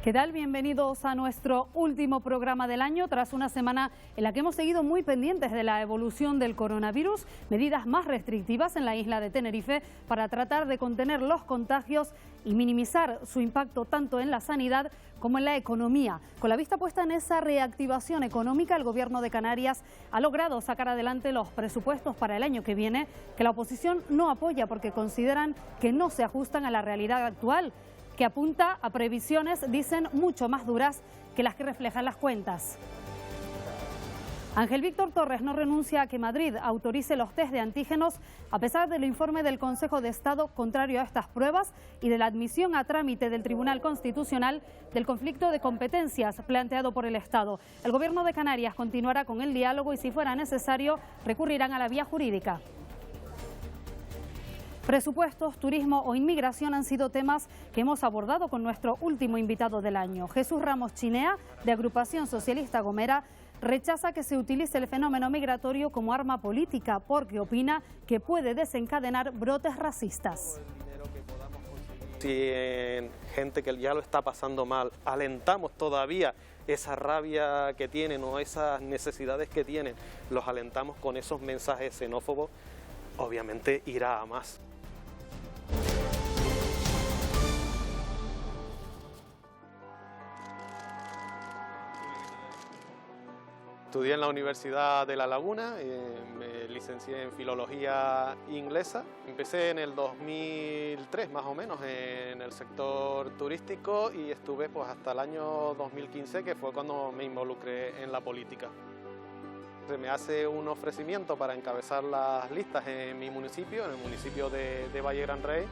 ¿Qué tal? Bienvenidos a nuestro último programa del año, tras una semana en la que hemos seguido muy pendientes de la evolución del coronavirus, medidas más restrictivas en la isla de Tenerife para tratar de contener los contagios y minimizar su impacto tanto en la sanidad como en la economía. Con la vista puesta en esa reactivación económica, el Gobierno de Canarias ha logrado sacar adelante los presupuestos para el año que viene, que la oposición no apoya porque consideran que no se ajustan a la realidad actual, que apunta a previsiones, dicen, mucho más duras que las que reflejan las cuentas. Ángel Víctor Torres no renuncia a que Madrid autorice los test de antígenos a pesar del informe del Consejo de Estado contrario a estas pruebas y de la admisión a trámite del Tribunal Constitucional del conflicto de competencias planteado por el Estado. El Gobierno de Canarias continuará con el diálogo y, si fuera necesario, recurrirán a la vía jurídica. Presupuestos, turismo o inmigración han sido temas que hemos abordado con nuestro último invitado del año. Jesús Ramos Chinea, de Agrupación Socialista Gomera, rechaza que se utilice el fenómeno migratorio como arma política porque opina que puede desencadenar brotes racistas. Si en gente que ya lo está pasando mal alentamos todavía esa rabia que tienen o esas necesidades que tienen, los alentamos con esos mensajes xenófobos, obviamente irá a más. Estudié en la Universidad de La Laguna, me licencié en Filología Inglesa. Empecé en el 2003 más o menos en el sector turístico y estuve pues hasta el año 2015, que fue cuando me involucré en la política. Se me hace un ofrecimiento para encabezar las listas en mi municipio, en el municipio de Valle Gran Rey,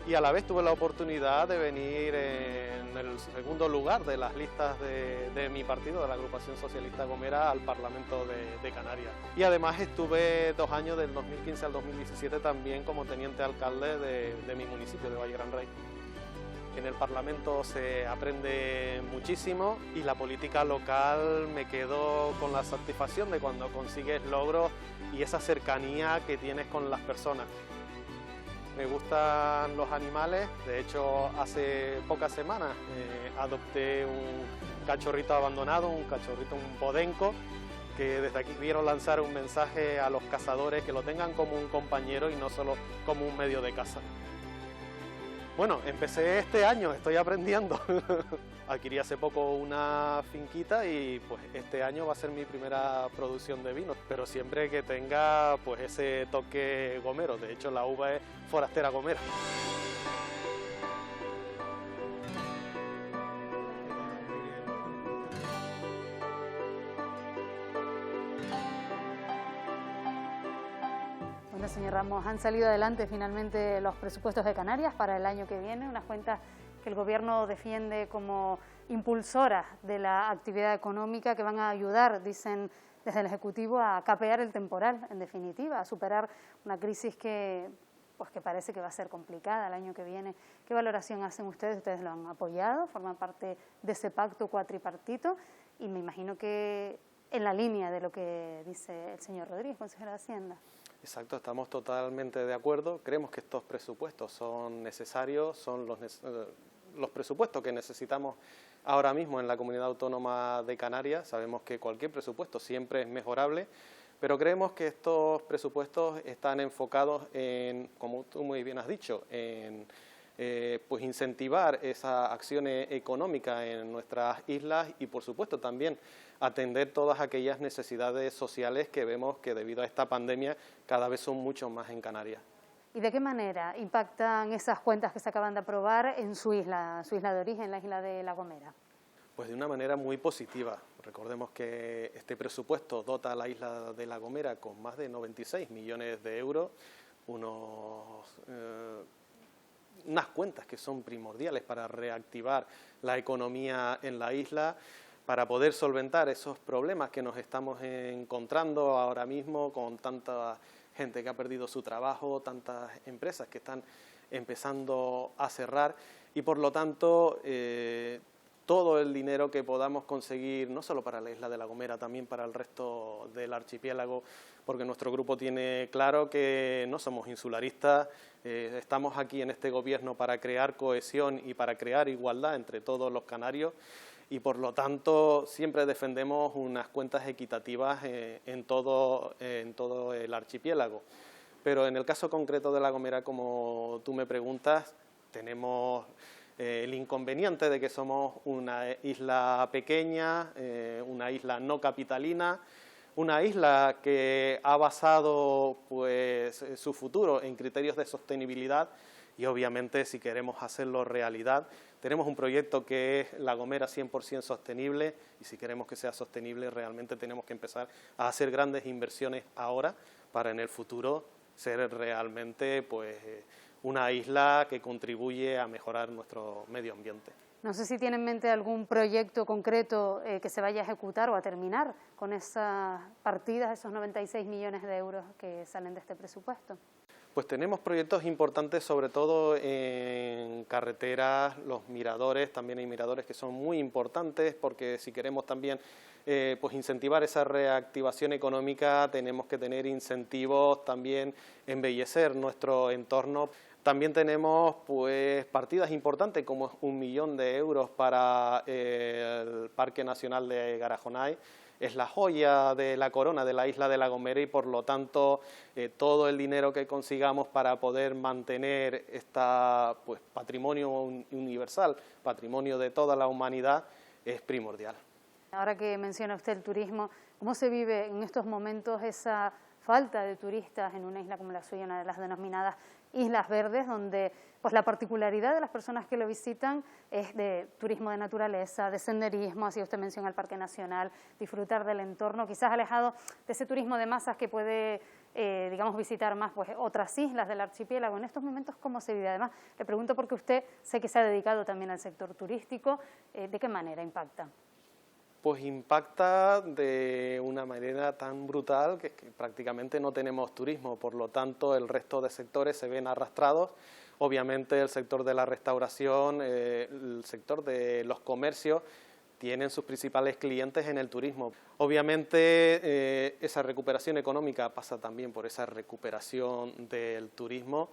y a la vez tuve la oportunidad de venir en el segundo lugar de las listas de mi partido, de la Agrupación Socialista Gomera, al Parlamento de Canarias. Y además estuve 2 años, del 2015 al 2017, también como teniente alcalde de mi municipio, de Valle Gran Rey. En el Parlamento se aprende muchísimo y la política local me quedo con la satisfacción de cuando consigues logros y esa cercanía que tienes con las personas. Me gustan los animales, de hecho hace pocas semanas adopté un cachorrito abandonado, un podenco, que desde aquí quiero lanzar un mensaje a los cazadores, que lo tengan como un compañero y no solo como un medio de caza. Bueno, empecé este año, estoy aprendiendo. Adquirí hace poco una finquita y pues este año va a ser mi primera producción de vino, pero siempre que tenga pues ese toque gomero. De hecho, la uva es forastera gomera. Bueno, señor Ramos, han salido adelante finalmente los presupuestos de Canarias para el año que viene, unas cuentas que el Gobierno defiende como impulsoras de la actividad económica, que van a ayudar, dicen desde el Ejecutivo, a capear el temporal, en definitiva, a superar una crisis que parece que va a ser complicada el año que viene. ¿Qué valoración hacen ustedes? ¿Ustedes lo han apoyado? ¿Forman parte de ese pacto cuatripartito? Y me imagino que en la línea de lo que dice el señor Rodríguez, consejero de Hacienda. Exacto, estamos totalmente de acuerdo. Creemos que estos presupuestos son necesarios, son los presupuestos que necesitamos ahora mismo en la Comunidad Autónoma de Canarias. Sabemos que cualquier presupuesto siempre es mejorable, pero creemos que estos presupuestos están enfocados en, como tú muy bien has dicho, en pues incentivar esa acción económica en nuestras islas y, por supuesto, también atender todas aquellas necesidades sociales que vemos que debido a esta pandemia cada vez son mucho más en Canarias. ¿Y de qué manera impactan esas cuentas que se acaban de aprobar en su isla de origen, la isla de La Gomera? Pues de una manera muy positiva. Recordemos que este presupuesto dota a la isla de La Gomera con más de 96 millones de euros, unas cuentas que son primordiales para reactivar la economía en la isla, para poder solventar esos problemas que nos estamos encontrando ahora mismo con tanta gente que ha perdido su trabajo, tantas empresas que están empezando a cerrar y por lo tanto todo el dinero que podamos conseguir, no solo para la isla de La Gomera, también para el resto del archipiélago, porque nuestro grupo tiene claro que no somos insularistas, estamos aquí en este gobierno para crear cohesión y para crear igualdad entre todos los canarios, y por lo tanto siempre defendemos unas cuentas equitativas en todo el archipiélago. Pero en el caso concreto de La Gomera, como tú me preguntas, tenemos el inconveniente de que somos una isla pequeña, una isla no capitalina, una isla que ha basado pues, su futuro en criterios de sostenibilidad y obviamente si queremos hacerlo realidad, tenemos un proyecto que es La Gomera 100% sostenible y si queremos que sea sostenible realmente tenemos que empezar a hacer grandes inversiones ahora para en el futuro ser realmente pues, una isla que contribuye a mejorar nuestro medio ambiente. No sé si tiene en mente algún proyecto concreto que se vaya a ejecutar o a terminar con esas partidas, esos 96 millones de euros que salen de este presupuesto. Pues tenemos proyectos importantes, sobre todo en carreteras, los miradores, también hay miradores que son muy importantes porque si queremos también pues incentivar esa reactivación económica tenemos que tener incentivos también, embellecer nuestro entorno. También tenemos pues partidas importantes como 1 millón de euros para el Parque Nacional de Garajonay. Es la joya de la corona de la isla de La Gomera y por lo tanto todo el dinero que consigamos para poder mantener este pues, patrimonio universal, patrimonio de toda la humanidad, es primordial. Ahora que menciona usted el turismo, ¿cómo se vive en estos momentos esa falta de turistas en una isla como la suya, una de las denominadas Islas Verdes, donde pues la particularidad de las personas que lo visitan es de turismo de naturaleza, de senderismo, así usted menciona el Parque Nacional, disfrutar del entorno, quizás alejado de ese turismo de masas que puede, digamos, visitar más pues, otras islas del archipiélago? En estos momentos, ¿cómo se vive? Además, le pregunto porque usted sé que se ha dedicado también al sector turístico, ¿de qué manera impacta? Pues impacta de una manera tan brutal que prácticamente no tenemos turismo, por lo tanto el resto de sectores se ven arrastrados. Obviamente el sector de la restauración, el sector de los comercios tienen sus principales clientes en el turismo. Obviamente esa recuperación económica pasa también por esa recuperación del turismo.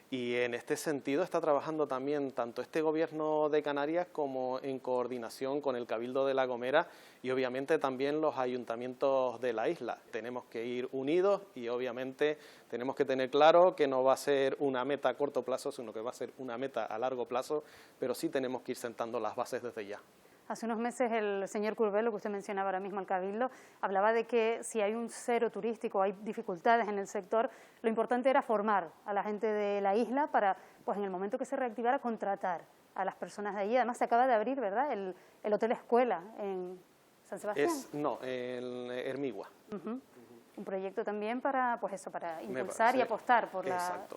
Y en este sentido está trabajando también tanto este Gobierno de Canarias como en coordinación con el Cabildo de La Gomera y obviamente también los ayuntamientos de la isla. Tenemos que ir unidos y obviamente tenemos que tener claro que no va a ser una meta a corto plazo, sino que va a ser una meta a largo plazo, pero sí tenemos que ir sentando las bases desde ya. Hace unos meses el señor Curbelo, que usted mencionaba ahora mismo, el Cabildo, hablaba de que si hay un cero turístico, hay dificultades en el sector, lo importante era formar a la gente de la isla para, pues en el momento que se reactivara, contratar a las personas de allí. Además se acaba de abrir, ¿verdad?, el Hotel Escuela en San Sebastián. No, en Hermigua. Un proyecto también para, pues eso, para impulsar y apostar por la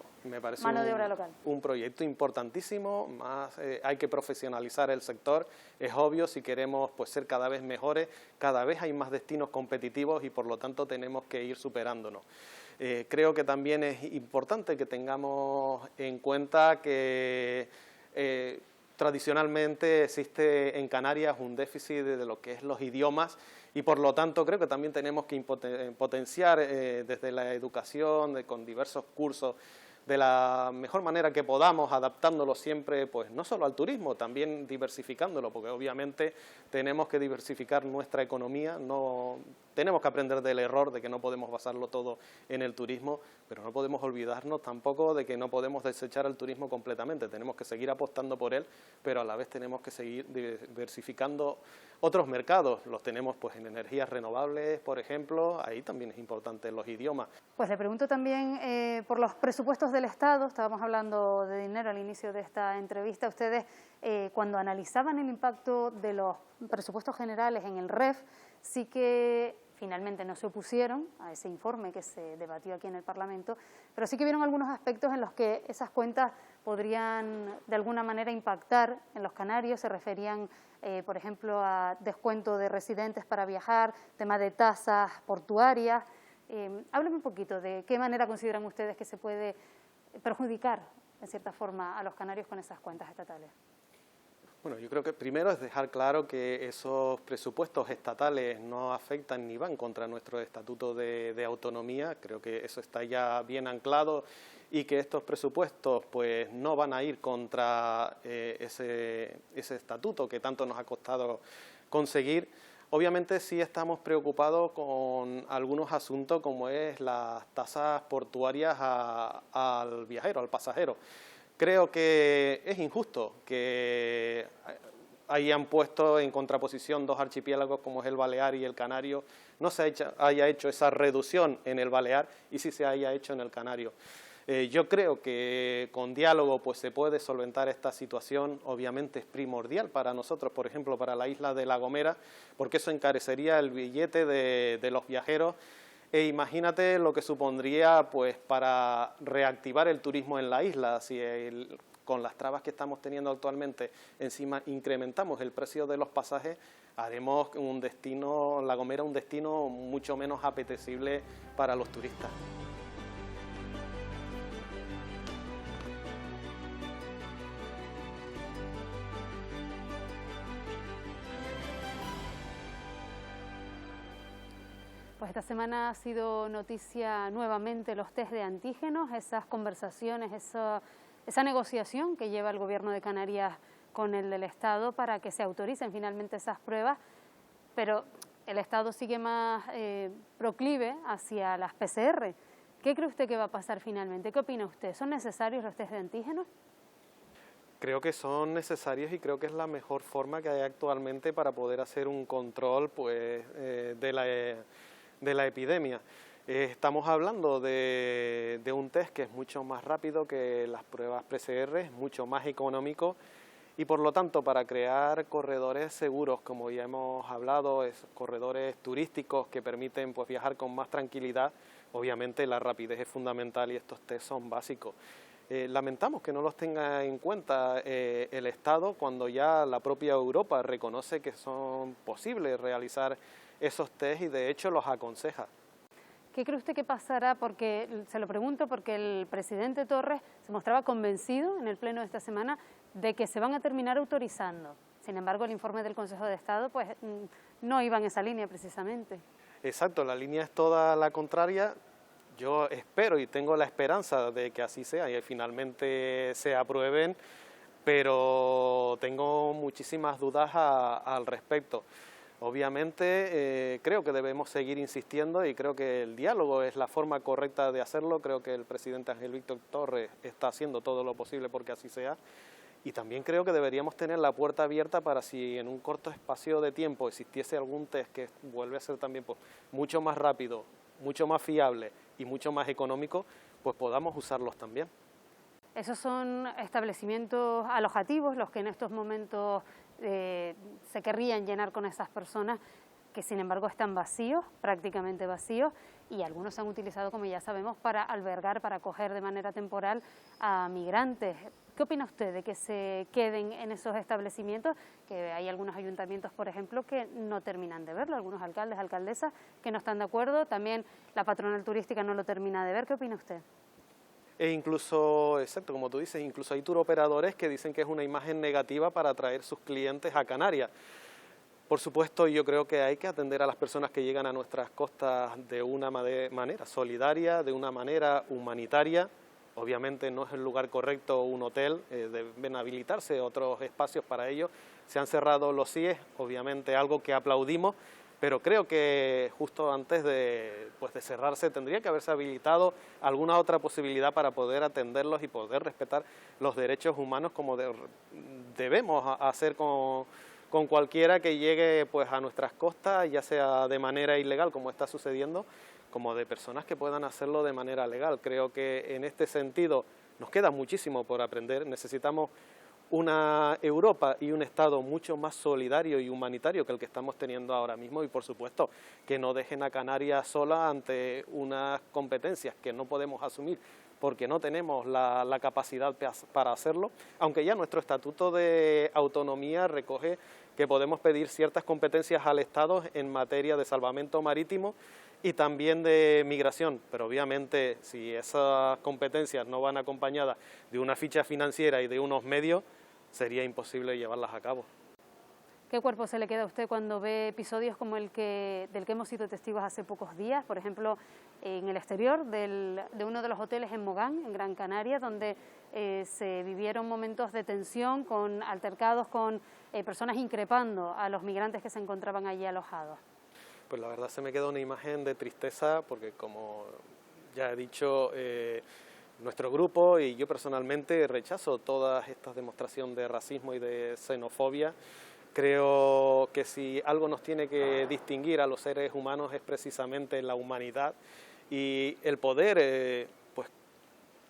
mano de obra local. Un proyecto importantísimo, más hay que profesionalizar el sector, es obvio, si queremos pues ser cada vez mejores, cada vez hay más destinos competitivos y por lo tanto tenemos que ir superándonos. Creo que también es importante que tengamos en cuenta que tradicionalmente existe en Canarias un déficit de lo que es los idiomas y por lo tanto creo que también tenemos que potenciar desde la educación, con diversos cursos, de la mejor manera que podamos, adaptándolo siempre, pues no solo al turismo, también diversificándolo, porque obviamente tenemos que diversificar nuestra economía, no tenemos que aprender del error de que no podemos basarlo todo en el turismo, pero no podemos olvidarnos tampoco de que no podemos desechar el turismo completamente, tenemos que seguir apostando por él, pero a la vez tenemos que seguir diversificando otros mercados, los tenemos pues en energías renovables, por ejemplo, ahí también es importante los idiomas. Pues le pregunto también por los presupuestos del Estado, estábamos hablando de dinero al inicio de esta entrevista, ustedes cuando analizaban el impacto de los presupuestos generales en el REF, sí que finalmente no se opusieron a ese informe que se debatió aquí en el Parlamento, pero sí que vieron algunos aspectos en los que esas cuentas podrían de alguna manera impactar en los canarios, se referían por ejemplo a descuento de residentes para viajar, tema de tasas portuarias. Hábleme un poquito de qué manera consideran ustedes que se puede perjudicar en cierta forma a los canarios con esas cuentas estatales. Bueno, yo creo que primero es dejar claro que esos presupuestos estatales no afectan ni van contra nuestro estatuto de autonomía. Creo que eso está ya bien anclado y que estos presupuestos pues no van a ir contra ese estatuto que tanto nos ha costado conseguir. Obviamente sí estamos preocupados con algunos asuntos como es las tasas portuarias al viajero, al pasajero. Creo que es injusto que hayan puesto en contraposición dos archipiélagos como es el Balear y el Canario, no se haya hecho esa reducción en el Balear y sí se haya hecho en el Canario. Yo creo que con diálogo pues se puede solventar esta situación, obviamente es primordial para nosotros, por ejemplo, para la isla de La Gomera, porque eso encarecería el billete de los viajeros. E imagínate lo que supondría pues para reactivar el turismo en la isla, si con las trabas que estamos teniendo actualmente encima incrementamos el precio de los pasajes, haremos un destino, La Gomera, un destino mucho menos apetecible para los turistas. Pues esta semana ha sido noticia nuevamente los test de antígenos, esas conversaciones, esa negociación que lleva el Gobierno de Canarias con el del Estado para que se autoricen finalmente esas pruebas, pero el Estado sigue más proclive hacia las PCR. ¿Qué cree usted que va a pasar finalmente? ¿Qué opina usted? ¿Son necesarios los test de antígenos? Creo que son necesarios y creo que es la mejor forma que hay actualmente para poder hacer un control pues, de la epidemia. Estamos hablando de un test que es mucho más rápido que las pruebas PCR, es mucho más económico y por lo tanto para crear corredores seguros, como ya hemos hablado, corredores turísticos que permiten pues, viajar con más tranquilidad, obviamente la rapidez es fundamental y estos test son básicos. Lamentamos que no los tenga en cuenta el Estado cuando ya la propia Europa reconoce que son posibles realizar esos test y de hecho los aconseja. ¿Qué cree usted que pasará? Porque se lo pregunto porque el presidente Torres se mostraba convencido en el pleno de esta semana de que se van a terminar autorizando. Sin embargo, el informe del Consejo de Estado pues no iba en esa línea precisamente. Exacto, la línea es toda la contraria. Yo espero y tengo la esperanza de que así sea y finalmente se aprueben, pero tengo muchísimas dudas al respecto. Obviamente creo que debemos seguir insistiendo y creo que el diálogo es la forma correcta de hacerlo. Creo que el presidente Ángel Víctor Torres está haciendo todo lo posible porque así sea. Y también creo que deberíamos tener la puerta abierta para si en un corto espacio de tiempo existiese algún test que vuelve a ser también pues, mucho más rápido, mucho más fiable y mucho más económico, pues podamos usarlos también. Esos son establecimientos alojativos los que en estos momentos se querrían llenar con esas personas que sin embargo están vacíos, prácticamente vacíos, y algunos se han utilizado, como ya sabemos, para albergar, para acoger de manera temporal a migrantes. ¿Qué opina usted de que se queden en esos establecimientos? Que hay algunos ayuntamientos, por ejemplo, que no terminan de verlo, algunos alcaldes, alcaldesas que no están de acuerdo, también la patronal turística no lo termina de ver. ¿Qué opina usted? E incluso, exacto, como tú dices, incluso hay turoperadores que dicen que es una imagen negativa para atraer sus clientes a Canarias. Por supuesto, yo creo que hay que atender a las personas que llegan a nuestras costas de una manera solidaria, de una manera humanitaria. Obviamente no es el lugar correcto un hotel, deben habilitarse otros espacios para ello. Se han cerrado los CIES, obviamente algo que aplaudimos, pero creo que justo antes de cerrarse tendría que haberse habilitado alguna otra posibilidad para poder atenderlos y poder respetar los derechos humanos como debemos hacer con cualquiera que llegue pues, a nuestras costas, ya sea de manera ilegal como está sucediendo, como de personas que puedan hacerlo de manera legal. Creo que en este sentido nos queda muchísimo por aprender. Necesitamos una Europa y un Estado mucho más solidario y humanitario que el que estamos teniendo ahora mismo y, por supuesto, que no dejen a Canarias sola ante unas competencias que no podemos asumir porque no tenemos la capacidad para hacerlo, aunque ya nuestro Estatuto de Autonomía recoge que podemos pedir ciertas competencias al Estado en materia de salvamento marítimo y también de migración, pero obviamente si esas competencias no van acompañadas de una ficha financiera y de unos medios, sería imposible llevarlas a cabo. ¿Qué cuerpo se le queda a usted cuando ve episodios como del que hemos sido testigos hace pocos días? Por ejemplo, en el exterior de uno de los hoteles en Mogán, en Gran Canaria, donde se vivieron momentos de tensión, con altercados con personas increpando a los migrantes que se encontraban allí alojados. Pues la verdad se me queda una imagen de tristeza porque, como ya he dicho, nuestro grupo y yo personalmente rechazo todas estas demostraciones de racismo y de xenofobia. Creo que si algo nos tiene que distinguir a los seres humanos es precisamente la humanidad y el poder pues,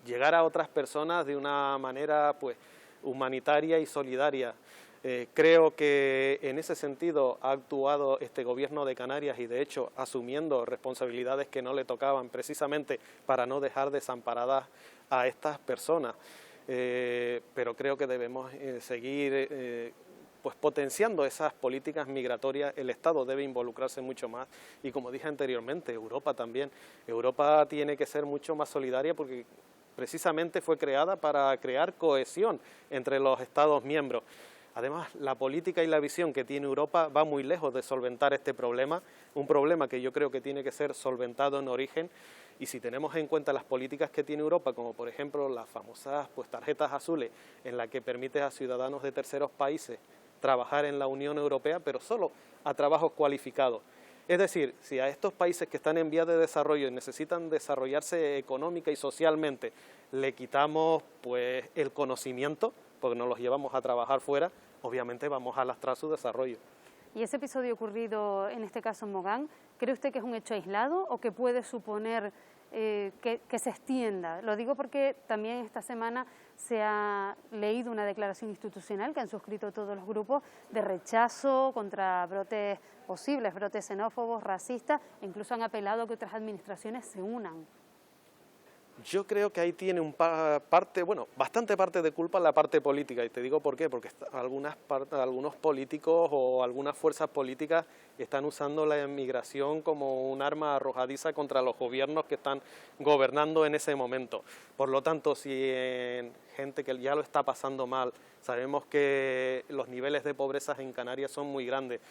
llegar a otras personas de una manera pues, humanitaria y solidaria. Creo que en ese sentido ha actuado este gobierno de Canarias y de hecho asumiendo responsabilidades que no le tocaban precisamente para no dejar desamparadas a estas personas. Pero creo que debemos seguir pues potenciando esas políticas migratorias. El Estado debe involucrarse mucho más y, como dije anteriormente, Europa también. Europa tiene que ser mucho más solidaria porque precisamente fue creada para crear cohesión entre los Estados miembros. Además, la política y la visión que tiene Europa va muy lejos de solventar este problema, un problema que yo creo que tiene que ser solventado en origen. Y si tenemos en cuenta las políticas que tiene Europa, como por ejemplo las famosas pues, tarjetas azules, en las que permite a ciudadanos de terceros países trabajar en la Unión Europea, pero solo a trabajos cualificados. Es decir, si a estos países que están en vías de desarrollo y necesitan desarrollarse económica y socialmente, le quitamos pues, el conocimiento, porque nos los llevamos a trabajar fuera, obviamente vamos a lastrar su desarrollo. ¿Y ese episodio ocurrido en este caso en Mogán, cree usted que es un hecho aislado o que puede suponer que se extienda? Lo digo porque también esta semana se ha leído una declaración institucional que han suscrito todos los grupos de rechazo contra posibles brotes xenófobos, racistas, e incluso han apelado a que otras administraciones se unan. Yo creo que ahí tiene bastante parte de culpa la parte política, y te digo por qué, porque algunos políticos o algunas fuerzas políticas están usando la inmigración como un arma arrojadiza contra los gobiernos que están gobernando en ese momento. Por lo tanto, si en gente que ya lo está pasando mal, sabemos que los niveles de pobreza en Canarias son muy grandes,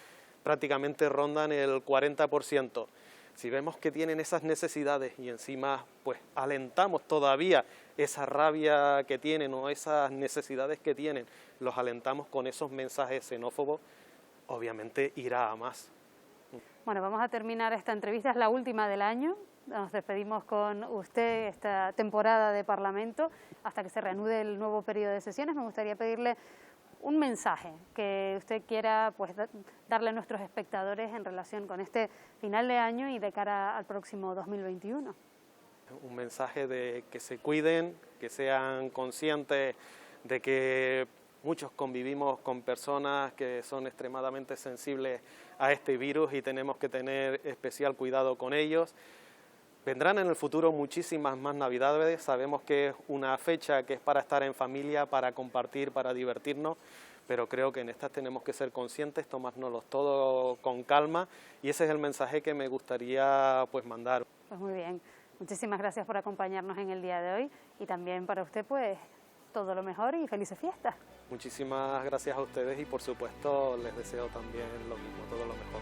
prácticamente rondan el 40%. Si vemos que tienen esas necesidades y encima pues alentamos todavía esa rabia que tienen o esas necesidades que tienen, los alentamos con esos mensajes xenófobos, obviamente irá a más. Bueno, vamos a terminar esta entrevista, es la última del año. Nos despedimos con usted esta temporada de Parlamento hasta que se reanude el nuevo periodo de sesiones. Me gustaría pedirle un mensaje que usted quiera pues, darle a nuestros espectadores en relación con este final de año y de cara al próximo 2021. Un mensaje de que se cuiden, que sean conscientes de que muchos convivimos con personas que son extremadamente sensibles a este virus y tenemos que tener especial cuidado con ellos. Vendrán en el futuro muchísimas más Navidades, sabemos que es una fecha que es para estar en familia, para compartir, para divertirnos, pero creo que en estas tenemos que ser conscientes, tomárnoslo todo con calma y ese es el mensaje que me gustaría pues mandar. Pues muy bien, muchísimas gracias por acompañarnos en el día de hoy y también para usted pues todo lo mejor y felices fiestas. Muchísimas gracias a ustedes y por supuesto les deseo también lo mismo, todo lo mejor.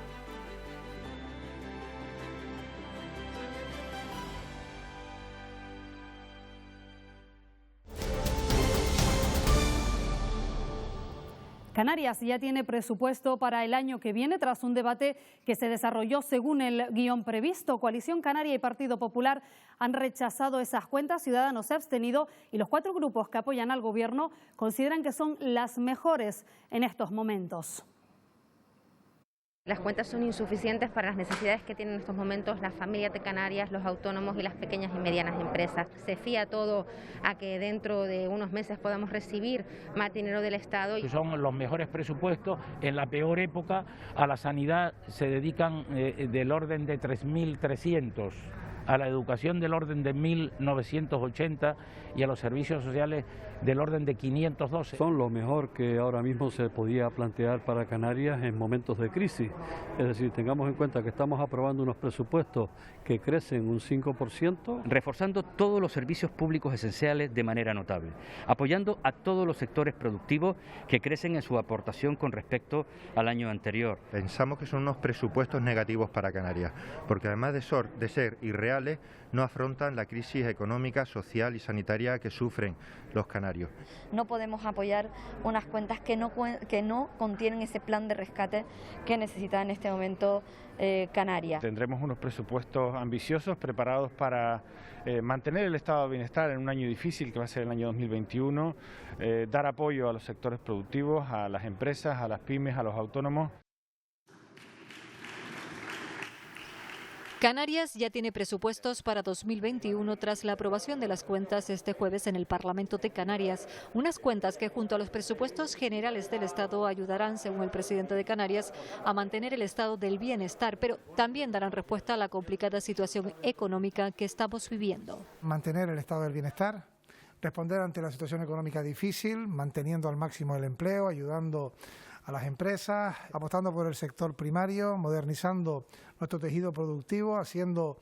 Canarias ya tiene presupuesto para el año que viene tras un debate que se desarrolló según el guión previsto. Coalición Canaria y Partido Popular han rechazado esas cuentas, Ciudadanos se ha abstenido y los 4 grupos que apoyan al Gobierno consideran que son las mejores en estos momentos. Las cuentas son insuficientes para las necesidades que tienen en estos momentos las familias de Canarias, los autónomos y las pequeñas y medianas empresas. Se fía todo a que dentro de unos meses podamos recibir más dinero del Estado. Son los mejores presupuestos. En la peor época a la sanidad se dedican del orden de 3.300 a la educación del orden de 1.980 y a los servicios sociales del orden de 512. Son lo mejor que ahora mismo se podía plantear para Canarias en momentos de crisis. Es decir, tengamos en cuenta que estamos aprobando unos presupuestos que crecen un 5%. Reforzando todos los servicios públicos esenciales de manera notable, apoyando a todos los sectores productivos que crecen en su aportación con respecto al año anterior. Pensamos que son unos presupuestos negativos para Canarias, porque además de ser irreales, no afrontan la crisis económica, social y sanitaria que sufren los canarios. No podemos apoyar unas cuentas que no contienen ese plan de rescate que necesita en este momento Canarias. Tendremos unos presupuestos ambiciosos preparados para mantener el estado de bienestar en un año difícil que va a ser el año 2021, dar apoyo a los sectores productivos, a las empresas, a las pymes, a los autónomos. Canarias ya tiene presupuestos para 2021 tras la aprobación de las cuentas este jueves en el Parlamento de Canarias. Unas cuentas que junto a los presupuestos generales del Estado ayudarán, según el presidente de Canarias, a mantener el estado del bienestar, pero también darán respuesta a la complicada situación económica que estamos viviendo. Mantener el estado del bienestar, responder ante la situación económica difícil, manteniendo al máximo el empleo, ayudando a las empresas, apostando por el sector primario, modernizando nuestro tejido productivo, haciendo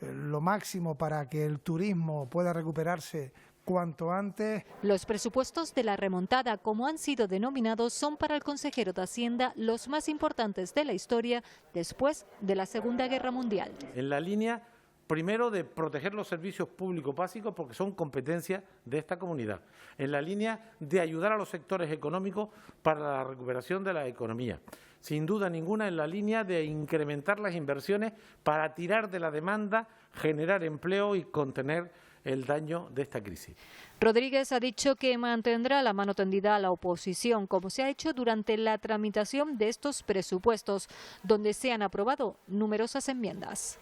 lo máximo para que el turismo pueda recuperarse cuanto antes. Los presupuestos de la remontada, como han sido denominados, son para el consejero de Hacienda los más importantes de la historia después de la Segunda Guerra Mundial. En la línea, primero, de proteger los servicios públicos básicos porque son competencia de esta comunidad. En la línea de ayudar a los sectores económicos para la recuperación de la economía. Sin duda ninguna en la línea de incrementar las inversiones para tirar de la demanda, generar empleo y contener el daño de esta crisis. Rodríguez ha dicho que mantendrá la mano tendida a la oposición, como se ha hecho durante la tramitación de estos presupuestos, donde se han aprobado numerosas enmiendas.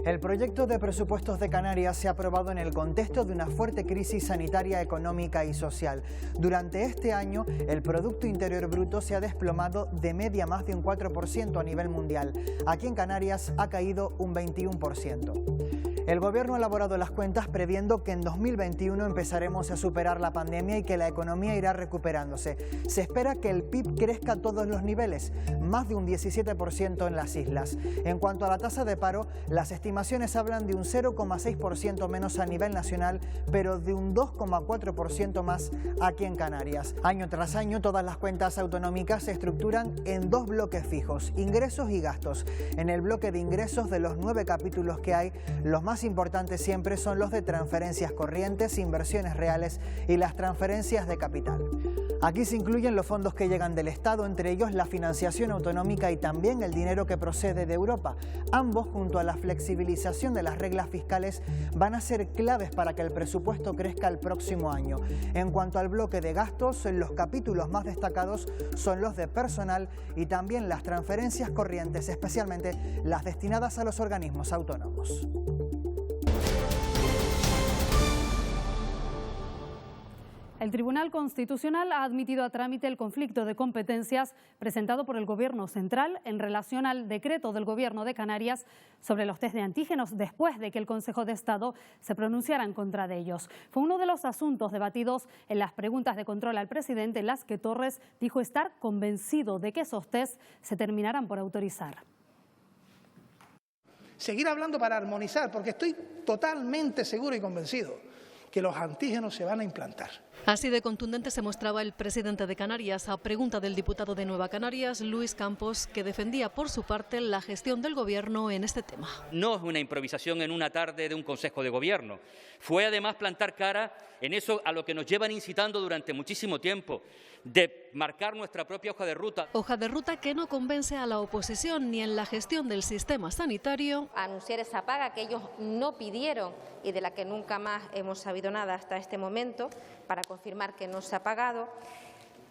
El proyecto de presupuestos de Canarias se ha aprobado en el contexto de una fuerte crisis sanitaria, económica y social. Durante este año, el Producto Interior Bruto se ha desplomado de media más de un 4% a nivel mundial. Aquí en Canarias ha caído un 21%. El Gobierno ha elaborado las cuentas previendo que en 2021 empezaremos a superar la pandemia y que la economía irá recuperándose. Se espera que el PIB crezca a todos los niveles, más de un 17% en las islas. En cuanto a la tasa de paro, las estimaciones hablan de un 0,6% menos a nivel nacional, pero de un 2,4% más aquí en Canarias. Año tras año, todas las cuentas autonómicas se estructuran en dos bloques fijos, ingresos y gastos. En el bloque de ingresos, de los 9 capítulos que hay, los más importantes siempre son los de transferencias corrientes, inversiones reales y las transferencias de capital. Aquí se incluyen los fondos que llegan del Estado, entre ellos la financiación autonómica y también el dinero que procede de Europa. Ambos, junto a la flexibilización de las reglas fiscales, van a ser claves para que el presupuesto crezca el próximo año. En cuanto al bloque de gastos, los capítulos más destacados son los de personal y también las transferencias corrientes, especialmente las destinadas a los organismos autónomos. El Tribunal Constitucional ha admitido a trámite el conflicto de competencias presentado por el Gobierno central en relación al decreto del Gobierno de Canarias sobre los test de antígenos después de que el Consejo de Estado se pronunciara en contra de ellos. Fue uno de los asuntos debatidos en las preguntas de control al presidente, en las que Torres dijo estar convencido de que esos test se terminarán por autorizar. Seguir hablando para armonizar, porque estoy totalmente seguro y convencido que los antígenos se van a implantar. Así de contundente se mostraba el presidente de Canarias a pregunta del diputado de Nueva Canarias, Luis Campos, que defendía por su parte la gestión del Gobierno en este tema. No es una improvisación en una tarde de un Consejo de Gobierno. Fue además plantar cara en eso a lo que nos llevan incitando durante muchísimo tiempo, de marcar nuestra propia hoja de ruta. Hoja de ruta que no convence a la oposición ni en la gestión del sistema sanitario. Anunciar esa paga que ellos no pidieron y de la que nunca más hemos sabido nada hasta este momento, para confirmar que no se ha pagado.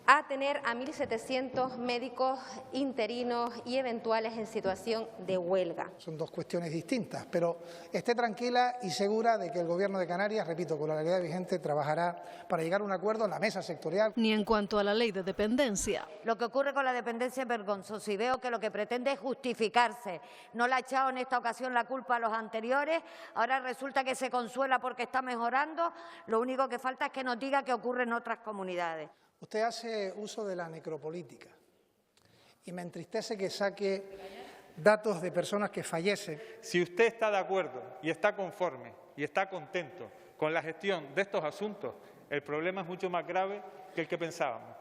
a tener a 1.700 médicos interinos y eventuales en situación de huelga. Son dos cuestiones distintas, pero esté tranquila y segura de que el Gobierno de Canarias, repito, con la legalidad vigente, trabajará para llegar a un acuerdo en la mesa sectorial. Ni en cuanto a la ley de dependencia. Lo que ocurre con la dependencia es vergonzoso y veo que lo que pretende es justificarse. No le ha echado en esta ocasión la culpa a los anteriores, ahora resulta que se consuela porque está mejorando. Lo único que falta es que nos diga qué ocurre en otras comunidades. Usted hace uso de la necropolítica y me entristece que saque datos de personas que fallecen. Si usted está de acuerdo y está conforme y está contento con la gestión de estos asuntos, el problema es mucho más grave que el que pensábamos.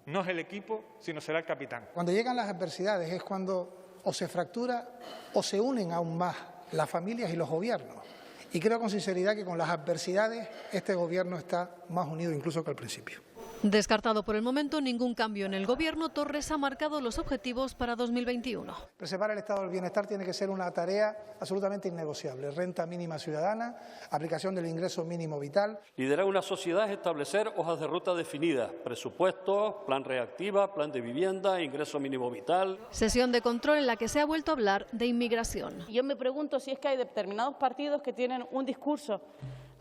No es el equipo, sino será el capitán. Cuando llegan las adversidades es cuando o se fractura o se unen aún más las familias y los gobiernos. Y creo con sinceridad que con las adversidades este gobierno está más unido incluso que al principio. Descartado por el momento ningún cambio en el Gobierno, Torres ha marcado los objetivos para 2021. Preservar el estado del bienestar tiene que ser una tarea absolutamente innegociable. Renta mínima ciudadana, aplicación del ingreso mínimo vital. Liderar una sociedad es establecer hojas de ruta definidas, presupuestos, plan reactiva, plan de vivienda, ingreso mínimo vital. Sesión de control en la que se ha vuelto a hablar de inmigración. Yo me pregunto si es que hay determinados partidos que tienen un discurso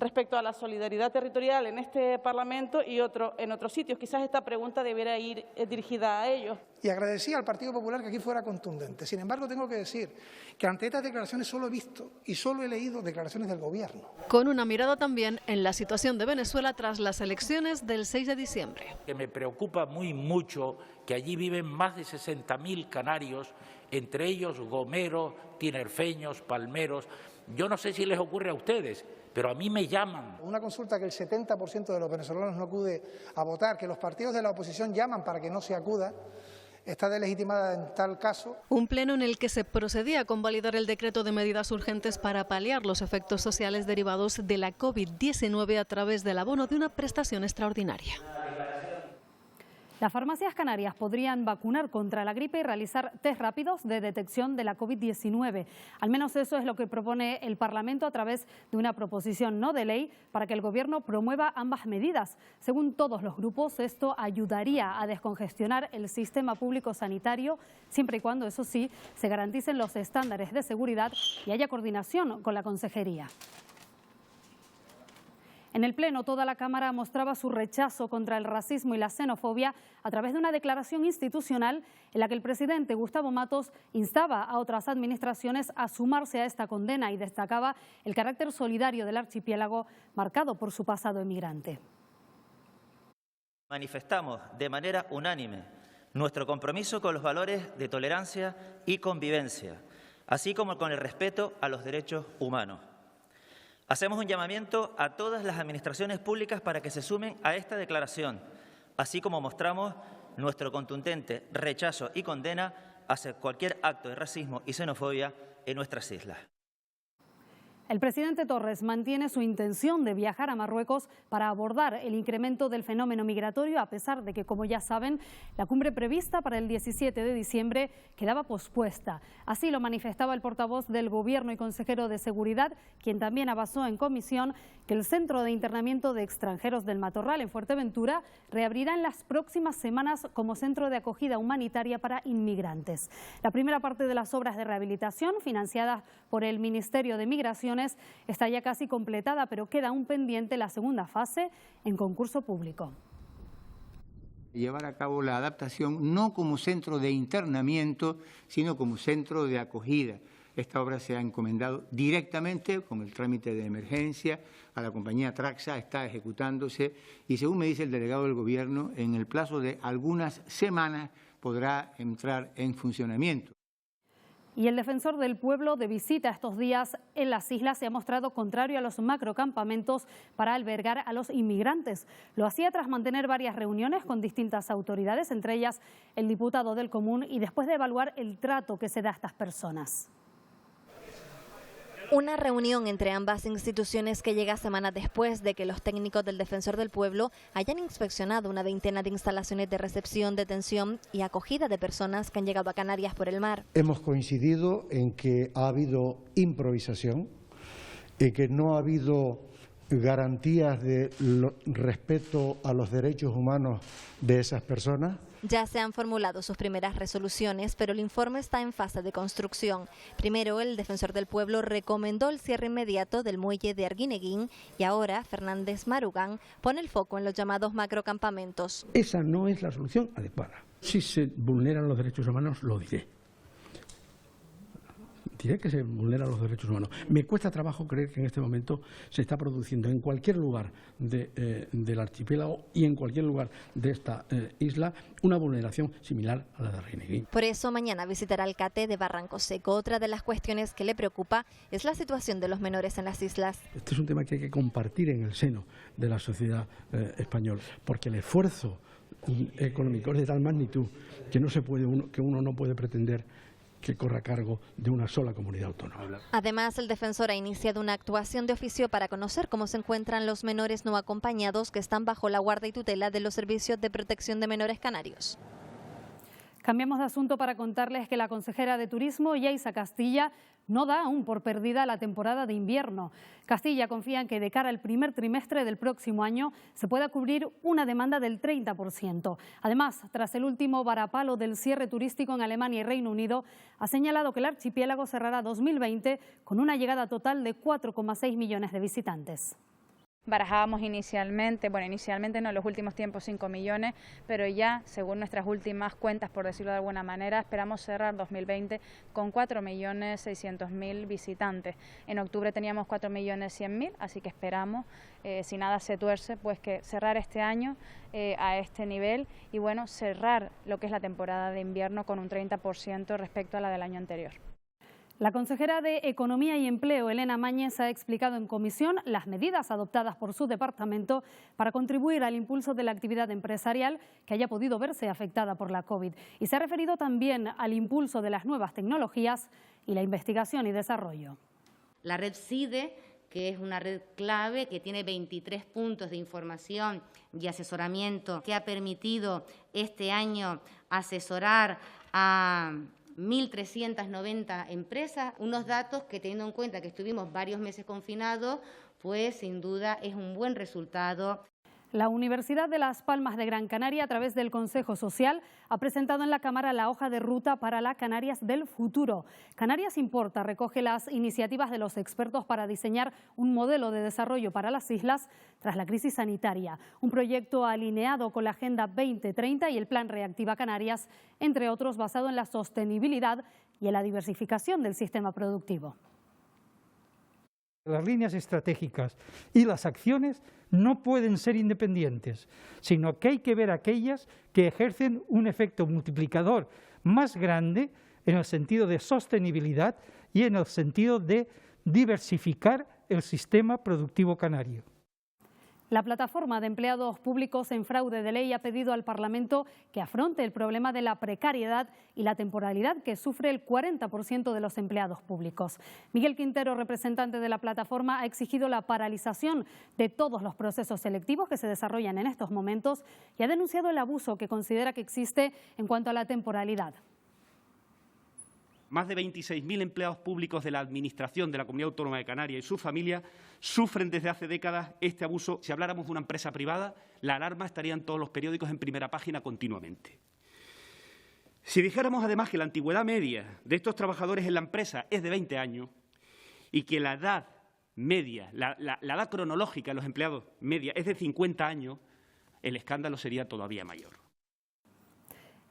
respecto a la solidaridad territorial en este Parlamento y otro en otros sitios. Quizás esta pregunta debiera ir dirigida a ellos. Y agradecía al Partido Popular que aquí fuera contundente. Sin embargo, tengo que decir que ante estas declaraciones solo he visto y solo he leído declaraciones del Gobierno. Con una mirada también en la situación de Venezuela tras las elecciones del 6 de diciembre. Que me preocupa mucho que allí viven más de 60.000 canarios, entre ellos gomeros, tinerfeños, palmeros. Yo no sé si les ocurre a ustedes, pero a mí me llaman. Una consulta que el 70% de los venezolanos no acude a votar, que los partidos de la oposición llaman para que no se acuda, está deslegitimada en tal caso. Un pleno en el que se procedía a convalidar el decreto de medidas urgentes para paliar los efectos sociales derivados de la COVID-19 a través del abono de una prestación extraordinaria. Las farmacias canarias podrían vacunar contra la gripe y realizar test rápidos de detección de la COVID-19. Al menos eso es lo que propone el Parlamento a través de una proposición no de ley para que el Gobierno promueva ambas medidas. Según todos los grupos, esto ayudaría a descongestionar el sistema público sanitario, siempre y cuando, eso sí, se garanticen los estándares de seguridad y haya coordinación con la Consejería. En el Pleno, toda la Cámara mostraba su rechazo contra el racismo y la xenofobia a través de una declaración institucional en la que el presidente Gustavo Matos instaba a otras administraciones a sumarse a esta condena y destacaba el carácter solidario del archipiélago marcado por su pasado emigrante. Manifestamos de manera unánime nuestro compromiso con los valores de tolerancia y convivencia, así como con el respeto a los derechos humanos. Hacemos un llamamiento a todas las administraciones públicas para que se sumen a esta declaración, así como mostramos nuestro contundente rechazo y condena hacia cualquier acto de racismo y xenofobia en nuestras islas. El presidente Torres mantiene su intención de viajar a Marruecos para abordar el incremento del fenómeno migratorio, a pesar de que, como ya saben, la cumbre prevista para el 17 de diciembre quedaba pospuesta. Así lo manifestaba el portavoz del Gobierno y consejero de Seguridad, quien también avanzó en comisión que el Centro de Internamiento de Extranjeros del Matorral en Fuerteventura reabrirá en las próximas semanas como centro de acogida humanitaria para inmigrantes. La primera parte de las obras de rehabilitación, financiadas por el Ministerio de Migraciones, está ya casi completada, pero queda aún pendiente la segunda fase en concurso público. Llevar a cabo la adaptación no como centro de internamiento, sino como centro de acogida. Esta obra se ha encomendado directamente con el trámite de emergencia a la compañía Traxa, está ejecutándose y, según me dice el delegado del Gobierno, en el plazo de algunas semanas podrá entrar en funcionamiento. Y el defensor del pueblo, de visita estos días en las islas, se ha mostrado contrario a los macrocampamentos para albergar a los inmigrantes. Lo hacía tras mantener varias reuniones con distintas autoridades, entre ellas el diputado del Común, y después de evaluar el trato que se da a estas personas. Una reunión entre ambas instituciones que llega semanas después de que los técnicos del Defensor del Pueblo hayan inspeccionado una veintena de instalaciones de recepción, detención y acogida de personas que han llegado a Canarias por el mar. Hemos coincidido en que ha habido improvisación y que no ha habido garantías de respeto a los derechos humanos de esas personas. Ya se han formulado sus primeras resoluciones, pero el informe está en fase de construcción. Primero, el Defensor del Pueblo recomendó el cierre inmediato del muelle de Arguineguín y ahora Fernández Marugán pone el foco en los llamados macrocampamentos. Esa no es la solución adecuada. Si se vulneran los derechos humanos, lo diré. Diré que se vulneran los derechos humanos. Me cuesta trabajo creer que en este momento se está produciendo en cualquier lugar del archipiélago y en cualquier lugar de esta isla una vulneración similar a la de Arguineguín. Por eso mañana visitará el CATE de Barranco Seco. Otra de las cuestiones que le preocupa es la situación de los menores en las islas. Este es un tema que hay que compartir en el seno de la sociedad española, porque el esfuerzo económico es de tal magnitud que uno no puede pretender que corra a cargo de una sola comunidad autónoma. Además, el defensor ha iniciado una actuación de oficio para conocer cómo se encuentran los menores no acompañados que están bajo la guarda y tutela de los servicios de protección de menores canarios. Cambiamos de asunto para contarles que la consejera de Turismo, Yaiza Castilla, no da aún por perdida la temporada de invierno. Castilla confía en que de cara al primer trimestre del próximo año se pueda cubrir una demanda del 30%. Además, tras el último varapalo del cierre turístico en Alemania y Reino Unido, ha señalado que el archipiélago cerrará 2020 con una llegada total de 4,6 millones de visitantes. Barajábamos inicialmente no, en los últimos tiempos 5 millones, pero ya, según nuestras últimas cuentas, por decirlo de alguna manera, esperamos cerrar 2020 con 4.600.000 visitantes. En octubre teníamos 4.100.000, así que esperamos, si nada se tuerce, pues que cerrar este año a este nivel y bueno, cerrar lo que es la temporada de invierno con un 30% respecto a la del año anterior. La consejera de Economía y Empleo, Elena Mañez, ha explicado en comisión las medidas adoptadas por su departamento para contribuir al impulso de la actividad empresarial que haya podido verse afectada por la COVID. Y se ha referido también al impulso de las nuevas tecnologías y la investigación y desarrollo. La red CIDE, que es una red clave que tiene 23 puntos de información y asesoramiento, que ha permitido este año asesorar a 1.390 empresas, unos datos que, teniendo en cuenta que estuvimos varios meses confinados, pues sin duda es un buen resultado. La Universidad de Las Palmas de Gran Canaria, a través del Consejo Social, ha presentado en la Cámara la hoja de ruta para la Canarias del futuro. Canarias Importa recoge las iniciativas de los expertos para diseñar un modelo de desarrollo para las islas tras la crisis sanitaria. Un proyecto alineado con la Agenda 2030 y el Plan Reactiva Canarias, entre otros, basado en la sostenibilidad y en la diversificación del sistema productivo. Las líneas estratégicas y las acciones no pueden ser independientes, sino que hay que ver aquellas que ejercen un efecto multiplicador más grande en el sentido de sostenibilidad y en el sentido de diversificar el sistema productivo canario. La plataforma de empleados públicos en fraude de ley ha pedido al Parlamento que afronte el problema de la precariedad y la temporalidad que sufre el 40% de los empleados públicos. Miguel Quintero, representante de la plataforma, ha exigido la paralización de todos los procesos selectivos que se desarrollan en estos momentos y ha denunciado el abuso que considera que existe en cuanto a la temporalidad. Más de 26.000 empleados públicos de la Administración de la Comunidad Autónoma de Canarias y sus familias sufren desde hace décadas este abuso. Si habláramos de una empresa privada, la alarma estaría en todos los periódicos en primera página continuamente. Si dijéramos además que la antigüedad media de estos trabajadores en la empresa es de 20 años y que la edad media, la edad cronológica de los empleados media es de 50 años, el escándalo sería todavía mayor.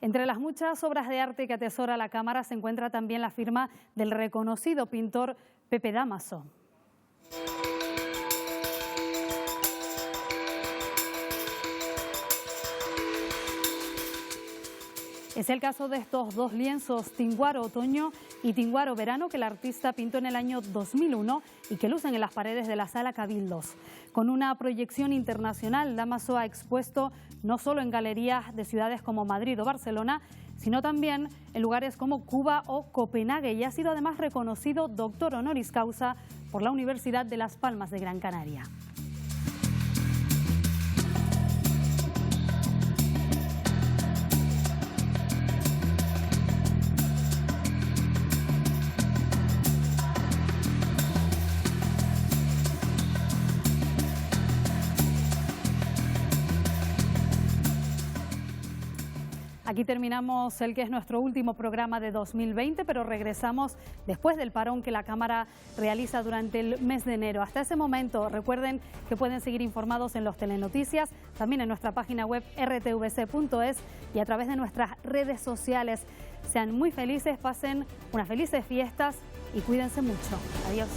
Entre las muchas obras de arte que atesora la Cámara se encuentra también la firma del reconocido pintor Pepe Damaso. Es el caso de estos dos lienzos, Tinguaro Otoño y Tinguaro Verano, que el artista pintó en el año 2001 y que lucen en las paredes de la Sala Cabildos. Con una proyección internacional, Damaso ha expuesto no solo en galerías de ciudades como Madrid o Barcelona, sino también en lugares como Cuba o Copenhague, y ha sido además reconocido doctor honoris causa por la Universidad de Las Palmas de Gran Canaria. Aquí terminamos el que es nuestro último programa de 2020, pero regresamos después del parón que la Cámara realiza durante el mes de enero. Hasta ese momento, recuerden que pueden seguir informados en los Telenoticias, también en nuestra página web rtvc.es y a través de nuestras redes sociales. Sean muy felices, pasen unas felices fiestas y cuídense mucho. Adiós.